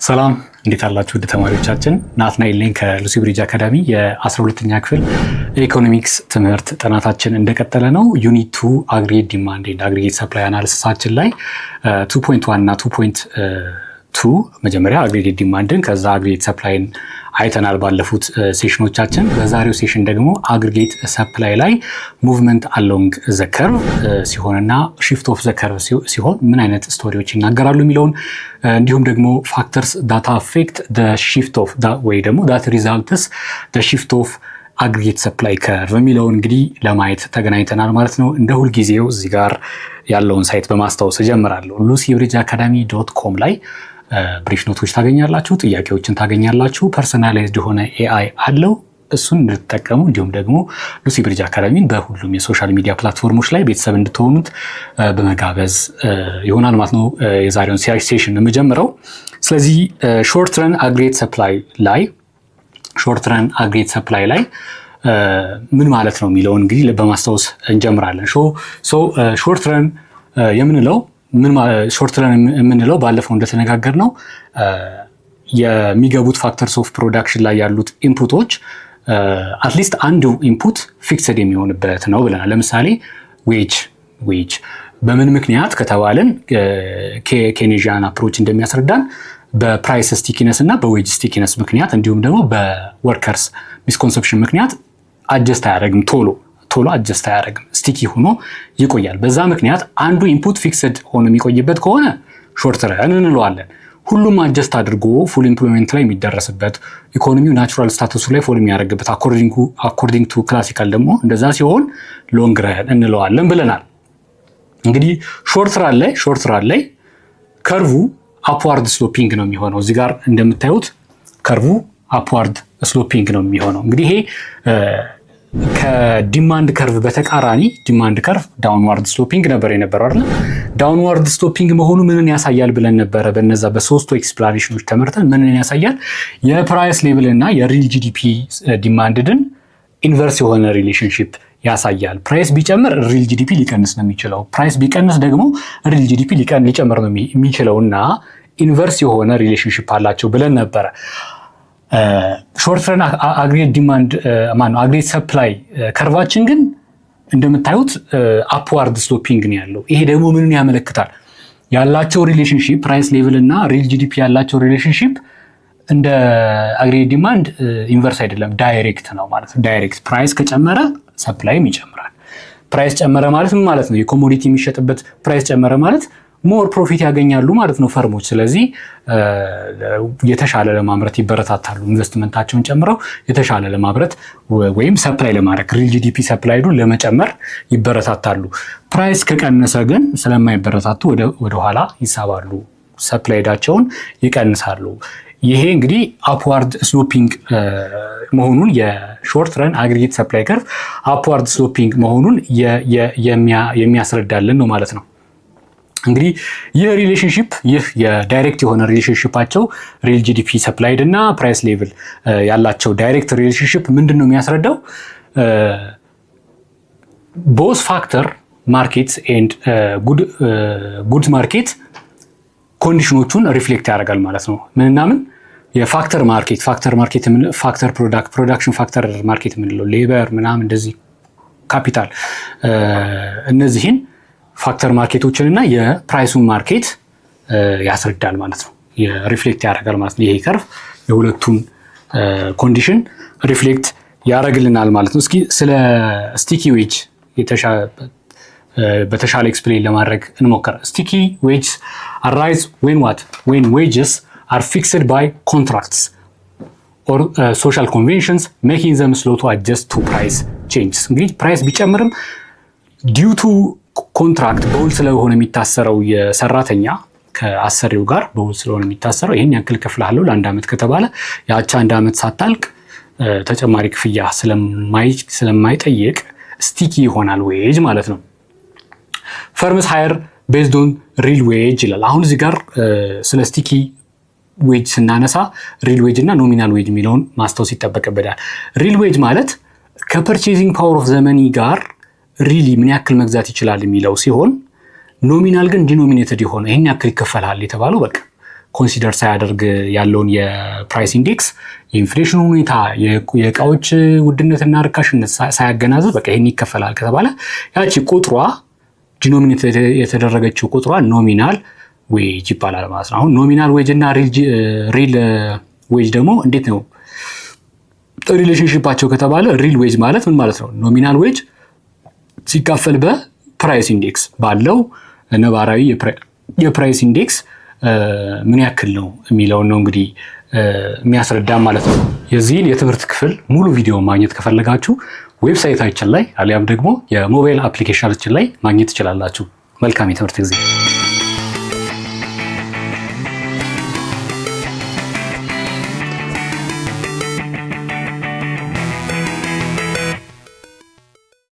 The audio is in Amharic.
ሰላም እንዴት አላችሁ ውድ ተማሪዎቻችን? ናትናኤል ነኝ ከሉሲ ብሪጅ አካዳሚ የ12ኛ ክፍል ኢኮኖሚክስ ትምህርት ጥናታችን እንደቀጠለ ነው። ዩኒት 2 አግሪጌት ዲማንድ ኤንድ አግሪጌት ሰፕላይ አናሊሲሳችን ላይ 2.1 እና 2.2 መጀመሪያ አግሪጌት ዲማንድን ከዛ አግሪጌት ሰፕላይን አይተናል ባለፉት ሴሽኖቻችን። በዛሬው ሴሽን ደግሞ አግሪጌት ሰፕላይ ላይ ሙቭመንት አሎንግ ዘ ከርቭ ሲሆንና ሺፍት ኦፍ ዘ ከርቭ ሲሆን ምን አይነት ስቶሪዎች ይናገራሉ የሚለውን እንዲሁም ደግሞ ፋክተርስ ዳታ አፌክት ዘ ሺፍት ኦፍ ወይ ደግሞ ዳት ሪዛልትስ ዘ ሺፍት ኦፍ አግሪጌት ሰፕላይ ከርቭ የሚለውን እንግዲህ ለማየት ተገናኝተናል ማለት ነው። እንደ ሁልጊዜው እዚህ ጋር ያለውን ሳይት በማስታወስ እጀምራለሁ። lucybridgeacademy.com ላይ ብሪፍ ኖቶች ታገኛላችሁ፣ ጥያቄዎችን ታገኛላችሁ። ፐርሰናላይዝድ የሆነ ኤአይ አለው፣ እሱን እንድትጠቀሙ እንዲሁም ደግሞ ሉሲ ብሪጅ አካዳሚን በሁሉም የሶሻል ሚዲያ ፕላትፎርሞች ላይ ቤተሰብ እንድትሆኑት በመጋበዝ ይሆናል ማለት ነው የዛሬውን ሴሽን የምጀምረው። ስለዚህ ሾርት ረን አግሪጌት ሰፕላይ ላይ ምን ማለት ነው የሚለውን እንግዲህ በማስታወስ እንጀምራለን። ሾርት ረን የምንለው ሾርት ረን የምንለው ባለፈው እንደተነጋገር ነው የሚገቡት ፋክተርስ ኦፍ ፕሮዳክሽን ላይ ያሉት ኢንፑቶች አትሊስት አንዱ ኢንፑት ፊክስድ የሚሆንበት ነው ብለናል። ለምሳሌ ዌጅ በምን ምክንያት ከተባልን ኬኔዥያን አፕሮች እንደሚያስረዳን በፕራይስ ስቲኪነስ እና በዌጅ ስቲኪነስ ምክንያት እንዲሁም ደግሞ በወርከርስ ሚስኮንሰፕሽን ምክንያት አጀስት አያደርግም፣ ቶሎ አጀስት አያደርግም፣ ስቲኪ ሆኖ ይቆያል። በዛ ምክንያት አንዱ ኢንፑት ፊክስድ ሆኖ የሚቆይበት ከሆነ ሾርት ረን እንለዋለን። ሁሉም አጀስት አድርጎ ፉል ኢምፕሎይመንት ላይ የሚደረስበት ኢኮኖሚው ናቹራል ስታተሱ ላይ ፎል የሚያደርግበት አኮርዲንግ ቱ ክላሲካል ደግሞ እንደዛ ሲሆን ሎንግ ረን እንለዋለን ብለናል። እንግዲህ ሾርት ራን ላይ ከርቡ አፕዋርድ ስሎፒንግ ነው የሚሆነው። እዚህ ጋር እንደምታዩት ከርቡ አፕዋርድ ስሎፒንግ ነው የሚሆነው። እንግዲህ ይሄ ከዲማንድ ከርቭ በተቃራኒ ዲማንድ ከርቭ ዳውንዋርድ ስሎፒንግ ነበር የነበረው አይደል? ዳውንዋርድ ስሎፒንግ መሆኑ ምንን ያሳያል ብለን ነበረ። በነዛ በሶስቱ ኤክስፕላኔሽኖች ተመርተን ምንን ያሳያል? የፕራይስ ሌቭል እና የሪል ጂዲፒ ዲማንድን ኢንቨርስ የሆነ ሪሌሽንሺፕ ያሳያል። ፕራይስ ቢጨምር ሪል ጂዲፒ ሊቀንስ ነው የሚችለው፣ ፕራይስ ቢቀንስ ደግሞ ሪል ጂዲፒ ሊጨምር ነው የሚችለው እና ኢንቨርስ የሆነ ሪሌሽንሺፕ አላቸው ብለን ነበረ። ሾርት ረን አግሪጌት ዲማንድ አግሪጌት ሰፕላይ ከርቫችን ግን እንደምታዩት አፕዋርድ ስሎፒንግ ነው ያለው። ይሄ ደግሞ ምንን ያመለክታል? ያላቸው ሪሌሽንሺፕ ፕራይስ ሌቭል እና ሪል ጂዲፒ ያላቸው ሪሌሽንሺፕ እንደ አግሪጌት ዲማንድ ኢንቨርስ አይደለም፣ ዳይሬክት ነው ማለት ነው። ዳይሬክት ፕራይስ ከጨመረ ሰፕላይም ይጨምራል። ፕራይስ ጨመረ ማለት ምን ማለት ነው? የኮሞዲቲ የሚሸጥበት ፕራይስ ጨመረ ማለት ሞር ፕሮፊት ያገኛሉ ማለት ነው ፈርሞች። ስለዚህ የተሻለ ለማምረት ይበረታታሉ። ኢንቨስትመንታቸውን ጨምረው የተሻለ ለማምረት ወይም ሰፕላይ ለማድረግ ሪል ጂዲፒ ሰፕላይዱን ለመጨመር ይበረታታሉ። ፕራይስ ከቀነሰ ግን ስለማይበረታቱ ወደኋላ ይሳባሉ፣ ሰፕላይዳቸውን ይቀንሳሉ። ይሄ እንግዲህ አፕዋርድ ስሎፒንግ መሆኑን የሾርት ረን አግሪጌት ሰፕላይ ከርቭ አፕዋርድ ስሎፒንግ መሆኑን የሚያስረዳልን ነው ማለት ነው። እንግዲህ ይህ ሪሌሽንሺፕ ይህ የዳይሬክት የሆነ ሪሌሽንሺፓቸው ሪል ጂዲፒ ሰፕላይድ እና ፕራይስ ሌቭል ያላቸው ዳይሬክት ሪሌሽንሺፕ ምንድን ነው የሚያስረዳው? ቦዝ ፋክተር ማርኬት ኤንድ ጉድ ማርኬት ኮንዲሽኖቹን ሪፍሌክት ያደርጋል ማለት ነው። ምንና ምን? የፋክተር ማርኬት ፋክተር ፕሮዳክሽን ፋክተር ማርኬት የምንለው ሌበር ምናምን እንደዚህ ካፒታል እነዚህን ፋክተር ማርኬቶችን እና የፕራይሱን ማርኬት ያስረዳል ማለት ነው። ሪፍሌክት ያደርጋል ማለት ነው። ይሄ ከርቭ የሁለቱን ኮንዲሽን ሪፍሌክት ያደርግልናል ማለት ነው። እስኪ ስለ ስቲኪ ዌጅ በተሻለ ኤክስፕሌን ለማድረግ እንሞክር። ስቲኪ ዌጅስ አራይዝ ዌን ዌጅስ አር ፊክስድ ባይ ኮንትራክትስ ኦር ሶሻል ኮንቬንሽንስ ሜኪንግ ዘም ስሎ ቱ አጀስት ቱ ፕራይስ ቼንጅስ። እንግዲህ ፕራይስ ቢጨምርም ዲዩ ቱ ኮንትራክት በውል ስለሆነ የሚታሰረው የሰራተኛ ከአሰሪው ጋር በውል ስለሆነ የሚታሰረው ይህን ያክል ከፍላለሁ ለአንድ ዓመት ከተባለ ያቺ አንድ ዓመት ሳታልቅ ተጨማሪ ክፍያ ስለማይጠይቅ ስቲኪ ይሆናል ዌጅ ማለት ነው። ፈርምስ ሃየር ቤዝድ ኦን ሪል ዌጅ ይላል። አሁን እዚህ ጋር ስለ ስቲኪ ዌጅ ስናነሳ ሪል ዌጅ እና ኖሚናል ዌጅ የሚለውን ማስታወስ ይጠበቅበታል። ሪል ዌጅ ማለት ከፐርቼዚንግ ፓወር ኦፍ ዘመኒ ጋር ሪሊ ምን ያክል መግዛት ይችላል የሚለው ሲሆን ኖሚናል ግን ዲኖሚኔትድ የሆነ ይህን ያክል ይከፈልሃል የተባለው በቃ ኮንሲደር ሳያደርግ ያለውን የፕራይስ ኢንዴክስ የኢንፍሌሽን ሁኔታ የእቃዎች ውድነትና ርካሽነት ሳያገናዘብ በቃ ይሄን ይከፈላል ከተባለ ያቺ ቁጥሯ ዲኖሚኔት የተደረገችው ቁጥሯ ኖሚናል ዌጅ ይባላል ማለት ነው። አሁን ኖሚናል ዌጅ እና ሪል ዌጅ ደግሞ እንዴት ነው ሪሌሽንሺፓቸው ከተባለ ሪል ዌጅ ማለት ምን ማለት ነው? ኖሚናል ዌጅ ሲካፈል በፕራይስ ኢንዴክስ ባለው ነባራዊ የፕራይስ ኢንዴክስ ምን ያክል ነው የሚለውን ነው እንግዲህ የሚያስረዳ ማለት ነው። የዚህን የትምህርት ክፍል ሙሉ ቪዲዮ ማግኘት ከፈለጋችሁ ዌብሳይታችን ላይ አሊያም ደግሞ የሞባይል አፕሊኬሽናችን ላይ ማግኘት ትችላላችሁ። መልካም የትምህርት ጊዜ